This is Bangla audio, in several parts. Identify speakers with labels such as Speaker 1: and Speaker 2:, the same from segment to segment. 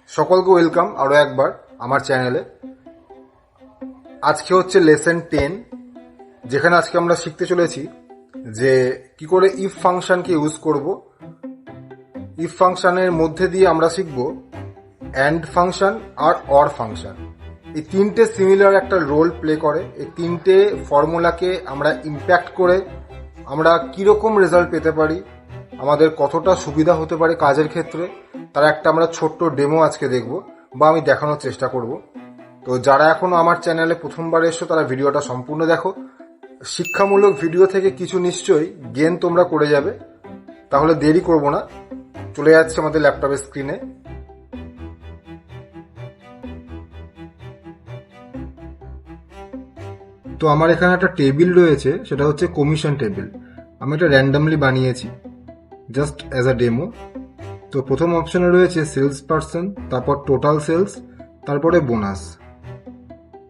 Speaker 1: সকলকে ওয়েলকাম আরও একবার আমার চ্যানেলে। আজকে হচ্ছে লেসন 10, যেখানে আজকে আমরা শিখতে চলেছি যে কি করে ইফ ফাংশনকে ইউজ করব। ইফ ফাংশনের মধ্যে দিয়ে আমরা শিখব অ্যান্ড ফাংশন আর অর ফাংশন। এই তিনটে সিমিলার একটা রোল প্লে করে। এই তিনটে ফর্মুলাকে আমরা ইম্প্যাক্ট করে আমরা কীরকম রেজাল্ট পেতে পারি, আমাদের কতটা সুবিধা হতে পারে কাজের ক্ষেত্রে, তার একটা আমরা ছোট্ট ডেমো আজকে দেখব বা আমি দেখানোর চেষ্টা করব। তো যারা এখনও আমার চ্যানেলে প্রথমবার এসো তারা ভিডিওটা সম্পূর্ণ দেখো। শিক্ষামূলক ভিডিও থেকে কিছু নিশ্চয়ই গেন তোমরা করে যাবে। তাহলে দেরি করব না, চলে যাচ্ছে আমাদের ল্যাপটপের স্ক্রিনে। তো আমার এখানে একটা টেবিল রয়েছে, সেটা হচ্ছে কমিশন টেবিল। আমি এটা র্যান্ডামলি বানিয়েছি জাস্ট অ্যাজ আ ডেমো। তো প্রথম অপশনে রয়েছে সেলস পার্সন, তারপর টোটাল সেলস, তারপরে বোনাস।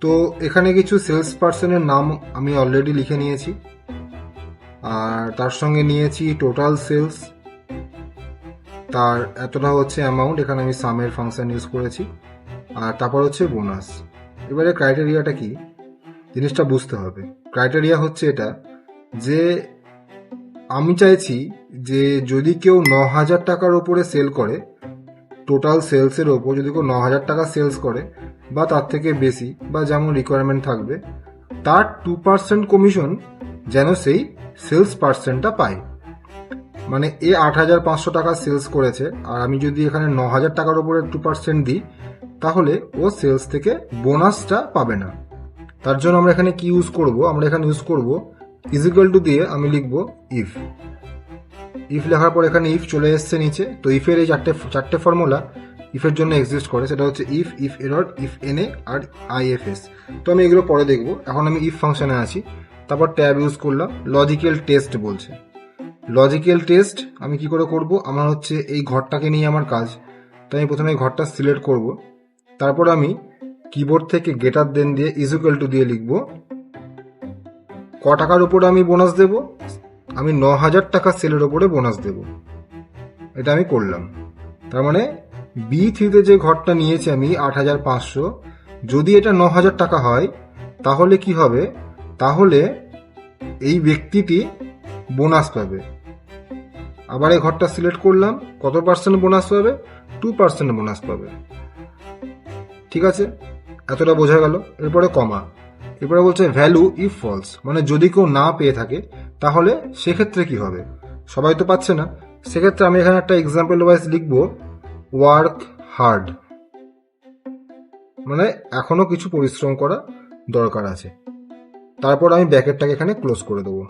Speaker 1: তো এখানে কিছু সেলস পার্সনের নাম আমি অলরেডি লিখে নিয়েছি, আর তার সঙ্গে নিয়েছি টোটাল সেলস, তার এতটা হচ্ছে অ্যামাউন্ট, এখানে আমি সামের ফাংশন ইউজ করেছি, আর তারপর হচ্ছে বোনাস। এবারে ক্রাইটেরিয়াটা কি জিনিসটা বুঝতে হবে। ক্রাইটেরিয়া হচ্ছে এটা যে আমি চাইছি যে যদি কেউ 9,000 টাকার ওপরে সেল করে, টোটাল সেলসের ওপর যদি কেউ 9,000 টাকা সেলস করে বা তার থেকে বেশি বা যেমন রিকোয়ারমেন্ট থাকবে, তার 2% কমিশন যেন সেই সেলস পার্সনটা পায়। মানে এ 8,500 টাকা সেলস করেছে, আর আমি যদি এখানে 9,000 টাকার ওপরে 2% দিই, তাহলে ও সেলস থেকে বোনাসটা পাবে না। তার জন্য আমরা এখানে কি ইউজ করব, আমরা এখানে ইউজ করব ইজিক্যাল টু দিয়ে আমি লিখব ইফ। ইফ লেখার পর এখানে ইফ চলে এসছে নিচে। তো ইফের এই চারটে ফর্মুলা ইফের জন্য এক্সিস্ট করে, সেটা হচ্ছে if, if error, if NA আর আইএফএস। তো আমি এগুলো পরে দেখবো, এখন আমি ইফ ফাংশনে আছি। তারপর ট্যাব ইউজ করলাম, লজিক্যাল টেস্ট বলছে। লজিক্যাল টেস্ট আমি কি করে করব, আমার হচ্ছে এই ঘরটাকে নিয়ে আমার কাজ। তো আমি প্রথমে এই ঘরটা সিলেক্ট করব, তারপর আমি কিবোর্ড থেকে গেটার দেন দিয়ে ইজিক্যাল টু দিয়ে লিখব ক টাকার উপরে আমি বোনাস দেব। আমি 9,000 টাকা সেলের ওপরে বোনাস দেব, এটা আমি করলাম। তার মানে B3-তে যে ঘরটা নিয়েছি আমি 8,500, যদি এটা 9,000 টাকা হয় তাহলে কি হবে, তাহলে এই ব্যক্তিটি বোনাস পাবে। আবার এই ঘরটা সিলেক্ট করলাম, কত পার্সেন্ট বোনাস পাবে, 2% বোনাস পাবে। ঠিক আছে, এতটা বোঝা গেল। এরপরে কমা, এরপরে বলছে ভ্যালু ইফ ফলস, মানে যদি কেউ না পেয়ে থাকে তাহলে সেক্ষেত্রে কি হবে, সবাই তো পাচ্ছে না। সেক্ষেত্রে আমি এখানে একটা এক্সাম্পল ওয়াইজ লিখব ওয়ার্ক হার্ড, মানে এখনো কিছু পরিশ্রম করা দরকার আছে। তারপর আমি ব্র্যাকেটটাকে এখানে ক্লোজ করে দেবো,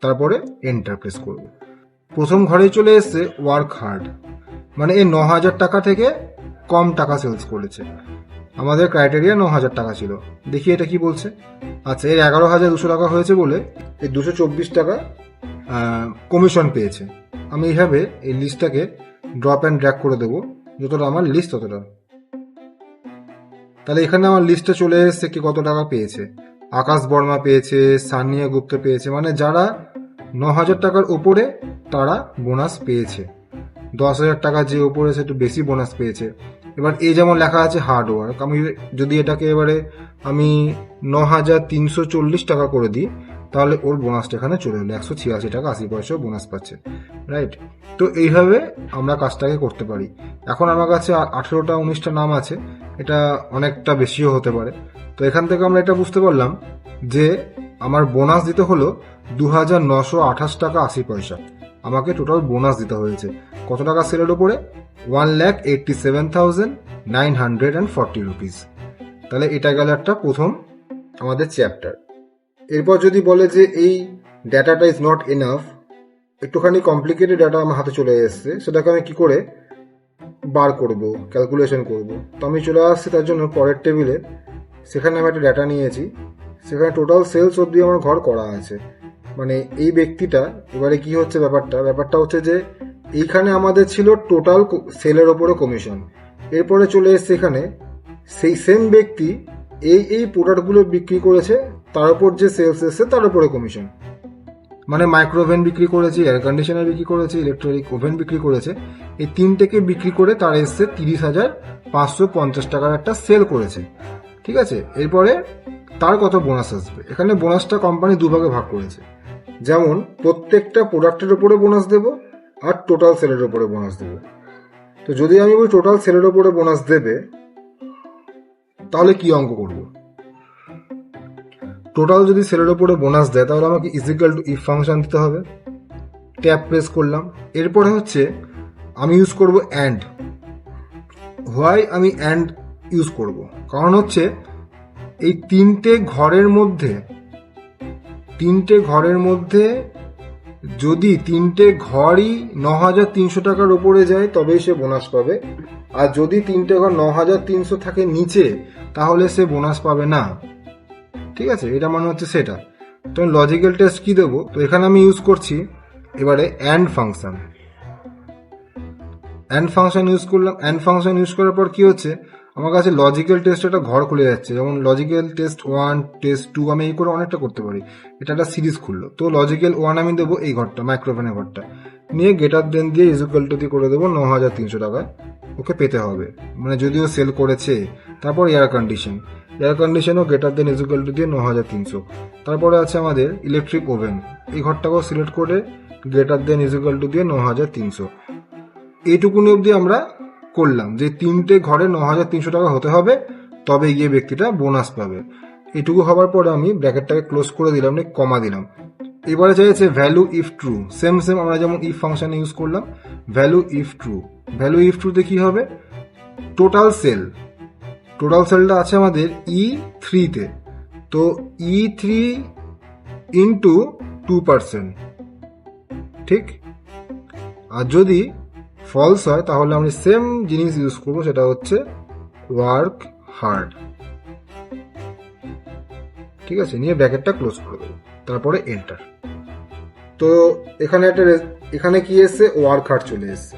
Speaker 1: তারপরে এন্টার প্রেস করব। প্রথম ঘরে চলে এসছে ওয়ার্ক হার্ড, মানে এই 9,000 টাকা থেকে কম টাকা সেলস করেছে। আমাদের ক্রাইটেরিয়া 9,000 টাকা ছিল। দেখি এটা কি বলছে। আচ্ছা, এর 11,200 টাকা হয়েছে বলে এই 224 টাকা কমিশন পেয়েছে। আমি এইভাবে এই লিস্টটাকে ড্রপ অ্যান্ড ড্র্যাগ করে দেবো, যতটা আমার লিস্ট ততটা। তাহলে এখানে আমার লিস্টে চলে এসছে কি কত টাকা পেয়েছে। আকাশ বর্মা পেয়েছে, সানিয়া গুপ্ত পেয়েছে, মানে যারা 9,000 টাকার ওপরে তারা বোনাস পেয়েছে। 10,000 টাকা যে ওপরে সে একটু বেশি বোনাস পেয়েছে। এবার এই যেমন লেখা আছে হার্ড ওয়ার্ক, আমি যদি এটাকে এবারে আমি 9,340 টাকা করে দিই, তাহলে ওর বোনাসটা এখানে চলে এলো 186 টাকা 80 পয়সা বোনাস পাচ্ছে। রাইট, তো এইভাবে আমরা কাজটাকে করতে পারি। এখন আমার কাছে 18টা 19টা নাম আছে, এটা অনেকটা বেশিও হতে পারে। তো এখান থেকে আমরা এটা বুঝতে পারলাম যে আমার বোনাস দিতে হলো 2,928 টাকা 80 পয়সা। আমাকে টোটাল বোনাস দিতে হয়েছে কত টাকা সেলের ওপরে, 1,87,940 রুপিস। তাহলে এটা গেল একটা প্রথম আমাদের চ্যাপ্টার। এরপর যদি বলে যে এই ডেটাটা ইজ নট এনাফ, একটুখানি কমপ্লিকেটেড ডাটা আমার হাতে চলে এসছে, সেটাকে আমি কি করে বার করব, ক্যালকুলেশন করব। তো আমি চলে আসছি তার জন্য পরের টেবিলে, সেখানে আমি একটা ডেটা নিয়েছি, সেখানে টোটাল সেলস অবধি আমার ঘর করা আছে। মানে এই ব্যক্তিটা, এবারে কি হচ্ছে ব্যাপারটা হচ্ছে যে এইখানে আমাদের ছিল টোটাল সেলের ওপরে কমিশন, এরপরে চলে এসছে এখানে সেই সেম ব্যক্তি এই প্রোডাক্টগুলো বিক্রি করেছে, তার উপর যে সেলস এসছে তার উপরে কমিশন। মানে মাইক্রো ওভেন বিক্রি করেছে, এয়ার কন্ডিশনার বিক্রি করেছে, ইলেকট্রিক ওভেন বিক্রি করেছে, এই তিনটেকে বিক্রি করে তার এসছে 30,550 টাকার একটা সেল করেছে। ঠিক আছে, এরপরে তার কত বোনাস আসবে? এখানে বোনাসটা কোম্পানি দুভাগে ভাগ করেছে, যেমন প্রত্যেকটা প্রোডাক্টের উপরে বোনাস দেবো আর টোটাল সেলের উপরে বোনাস দেবো। তো যদি আমি বলি টোটাল সেলের উপরে বোনাস দেবে, তাহলে কি অঙ্ক করব? টোটাল যদি সেলের উপরে বোনাস দেয় তাহলে আমাকে ইজিক্যাল টু ইফ ফাংশন দিতে হবে। ট্যাব প্রেস করলাম। এরপরে হচ্ছে আমি ইউজ করব অ্যান্ড। হোয়াই আমি অ্যান্ড ইউজ করব? কারণ হচ্ছে এই তিনটে ঘরের মধ্যে যদি তিনটে ঘরই 9,300 টাকার উপরে যায় তবেই সে বোনাস পাবে, আর যদি তিনটে ঘর 9,300 থাকে নিচে তাহলে সে বোনাস পাবে না। ঠিক আছে, এটা মানে হচ্ছে সেটা। তো লজিক্যাল টেস্ট কি দেবো? তো এখানে আমি ইউজ করছি এবারে and function. And function use করলাম। অ্যান্ড ফাংশন ইউজ করার পর কি হচ্ছে, আমার কাছে লজিক্যাল টেস্ট একটা ঘর খুলে যাচ্ছে, যেমন লজিক্যাল টেস্ট 1, টেস্ট 2, আমি এই করে অনেকটা করতে পারি। এটা একটা সিরিজ খুললো। তো লজিক্যাল 1 আমি দেবো এই ঘরটা, মাইক্রোফোনের ঘরটা নিয়ে গেটার দেন দিয়ে ইজুকাল টু দিয়ে করে দেবো 9,300 টাকা ওকে পেতে হবে, মানে যদিও সেল করেছে। তারপর এয়ার কন্ডিশনও গেটার দেন ইজুকাল টু দিয়ে 9,300। তারপরে আছে আমাদের ইলেকট্রিক ওভেন, এই ঘরটাকেও সিলেক্ট করে গেটার দেন ইজুকাল টু দিয়ে 9,300। এইটুকুনি অবধি আমরা করলাম যে তিনটে ঘরে 9,300 টাকা হতে হবে, তবে গিয়ে ব্যক্তিটা বোনাস পাবে। এটুকু হওয়ার পরে আমি ব্র্যাকেটটাকে ক্লোজ করে দিলাম, কমা দিলাম। এবারে চাইছে ভ্যালু ইফ ট্রু। সেম আমরা যেমন ইফ ফাংশন ইউজ করলাম, ভ্যালু ইফ ট্রুতে কি হবে? টোটাল সেলটা আছে আমাদের E3-তে, তো E3 ইন্টু 2%। ঠিক, আর যদি ফলস হয় তাহলে আমি সেম জিনিস ইউজ করবো, সেটা হচ্ছে ওয়ার্ক হার্ড। ঠিক আছে, নিয়ে ব্র্যাকেটটা ক্লোজ করে দেবো, তারপরে এন্টার। তো এখানে কি এসছে? ওয়ার্ক হার্ড চলে এসছে।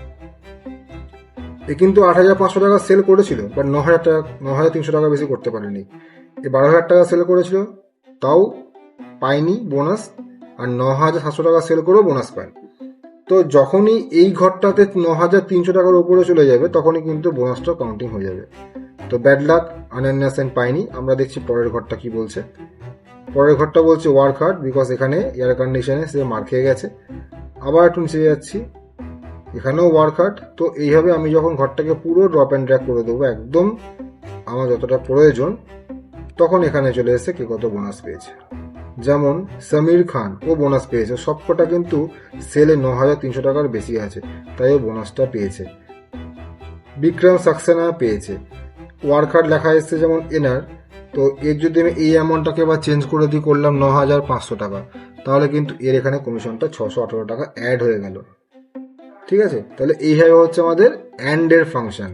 Speaker 1: এ কিন্তু 8,500 টাকা সেল করেছিল, বাট 9,300 টাকা বেশি করতে পারেনি। 12,000 টাকা সেল করেছিল, তাও পাইনি বোনাস, আর 9,700 টাকা সেল করেও বোনাস পায়নি। তো যখনই এই ঘরটাতে 9,300 টাকার উপরে চলে যাবে তখনই কিন্তু বোনাসটা কাউন্টিং হয়ে যাবে। তো ব্যাড লাক, আনএন্যাসেন্ট পাইনি। আমরা দেখছি পরের ঘরটা কি বলছে। পরের ঘরটা বলছে ওয়ার্ক হার্ড, বিকজ এখানে এয়ার কন্ডিশনে সে মার খেয়ে গেছে। আবার একটু নিচে যাচ্ছি, এখানেও ওয়ার্ক হার্ড। তো এইভাবে আমি যখন ঘরটাকে পুরো ড্রপ অ্যান্ড ড্র্যাগ করে দেবো একদম আমার যতটা প্রয়োজন, তখন এখানে চলে এসে কে কত বোনাস পেয়েছে। যেমন সমীর খান, ও বোনাস পেয়েছে, সবকটা কিন্তু সেলে 9,300 টাকার বেশি আছে, তাই ও বোনাসটা পেয়েছে। বিক্রম সাক্সেনা পেয়েছে। ওয়ার্ক হার্ড লেখা এসছে যেমন এনার, তো এর যদি আমি এই অ্যামাউন্টটাকে আবার চেঞ্জ করে দিই, করলাম 9,500 টাকা, তাহলে কিন্তু এর এখানে কমিশনটা 618 টাকা অ্যাড হয়ে গেল। ঠিক আছে, তাহলে এইভাবে হচ্ছে আমাদের অ্যান্ড এর ফাংশন।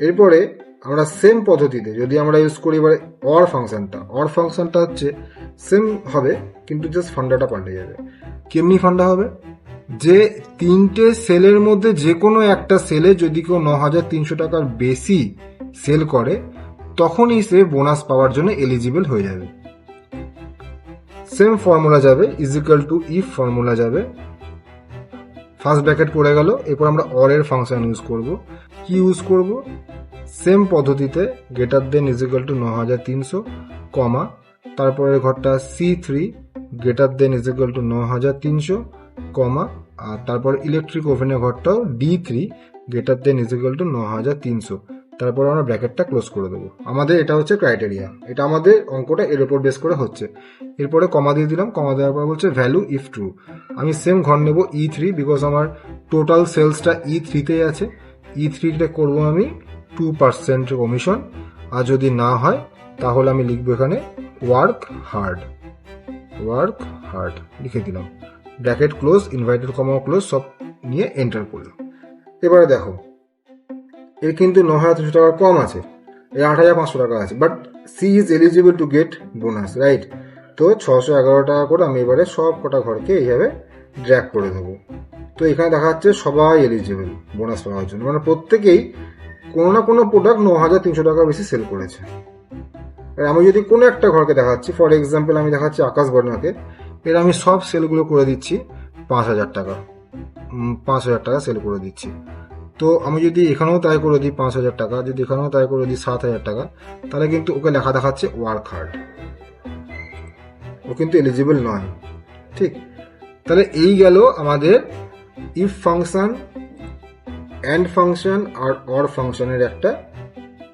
Speaker 1: এরপরে আমরা সেম পদ্ধতিতে যদি আমরা ইউজ করি এবার অর ফাংশনটা হচ্ছে সেম হবে, কিন্তু জাস্ট ফান্ডাটা পাল্টে যাবে। কেমনি ফান্ডা হবে? যে তিনটে সেলের মধ্যে যে কোনো একটা সেলে যদি কেউ 9,300 টাকার বেশি সেল করে তখনই সে বোনাস পাওয়ার জন্য এলিজিবল হয়ে যাবে। সেম ফর্মুলা যাবে, ইজিক্যাল টু ইফ ফর্মুলা যাবে, ফার্স্ট ব্র্যাকেট পড়ে গেল। এরপর আমরা অর এর ফাংশন ইউজ করব। কি ইউজ করব? সেম পদ্ধতিতে গ্রেটার দেন ইজিক্যাল টু 9,300 কমা, তারপরের ঘরটা C3 greater than equal to 9,300 কমা, আর তারপর ইলেকট্রিক ওভেনের ঘরটাও D3 greater than equal to 9,300। তারপর আমরা ব্র্যাকেটটা ক্লোজ করে দেবো। আমাদের এটা হচ্ছে ক্রাইটেরিয়া, এটা আমাদের অঙ্কটা এর উপর বেস করে হচ্ছে। এরপরে কমা দিয়ে দিলাম, কমা দেওয়ার পর বলছে ভ্যালু ইফ ট্রু। আমি সেম ঘর নেব E3, বিকজ আমার টোটাল সেলসটা E3-তেই আছে। E3-তে করবো আমি 2% কমিশন, আর যদি না হয় তাহলে আমি লিখবো এখানে ওয়ার্ক হার্ড লিখে দিলাম, bracket close, invited comma close সব নিয়ে এন্টার করলাম। এবারে দেখো এর কিন্তু 9,300 টাকা কম আছে, এর 8,500 টাকা আছে, but she is eligible to get bonus, right? তো 611 টাকা করে আমি এবারে সব কটা ঘরকে এইভাবে ড্র্যাগ করে দেবো। তো এখানে দেখা যাচ্ছে সবাই এলিজিবল বোনাস পাওয়ার জন্য, মানে প্রত্যেকেই কোনো না কোনো প্রোডাক্ট 9,300 টাকা বেশি সেল করেছে। আর আমি যদি কোনো একটা ঘরকে দেখাচ্ছি, ফর এক্সাম্পল আমি দেখাচ্ছি আকাশ বর্ণাকে, এর আমি সব সেলগুলো করে দিচ্ছি 5,000 টাকা, 5,000 টাকা সেল করে দিচ্ছি। তো আমি যদি এখানেও তাই করে দিই 5,000 টাকা, যদি এখানেও তাই করে দিই 7,000 টাকা, তাহলে কিন্তু ওকে লেখা দেখাচ্ছে ওয়ার্ক হার্ড, ও কিন্তু এলিজিবল নয়। ঠিক, তাহলে এই গেল আমাদের ইফ ফাংশন, অ্যান্ড ফাংশন আর অর ফাংশনের একটা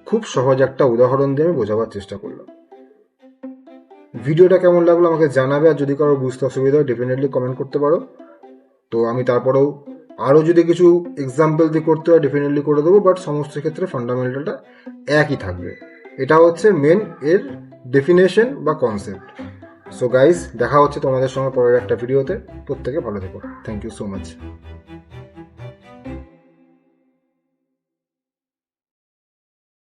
Speaker 1: খুব সহজ একটা উদাহরণ দিয়ে আমি বোঝাবার চেষ্টা করলাম। ভিডিওটা কেমন লাগলো আমাকে জানাবে, আর যদি কারো বুঝতে অসুবিধা হয় ডেফিনেটলি কমেন্ট করতে পারো। তো আমি তারপরেও আরও যদি কিছু এক্সাম্পল দিয়ে করতে হয় ডেফিনেটলি করে দেবো, বাট সমস্ত ক্ষেত্রে ফান্ডামেন্টালটা একই থাকবে। এটা হচ্ছে মেন এর ডেফিনেশন বা কনসেপ্ট। সো গাইস, দেখা হচ্ছে তোমাদের সঙ্গে পরের একটা ভিডিওতে। প্রত্যেকে ভালো থেকো। Thank you so much.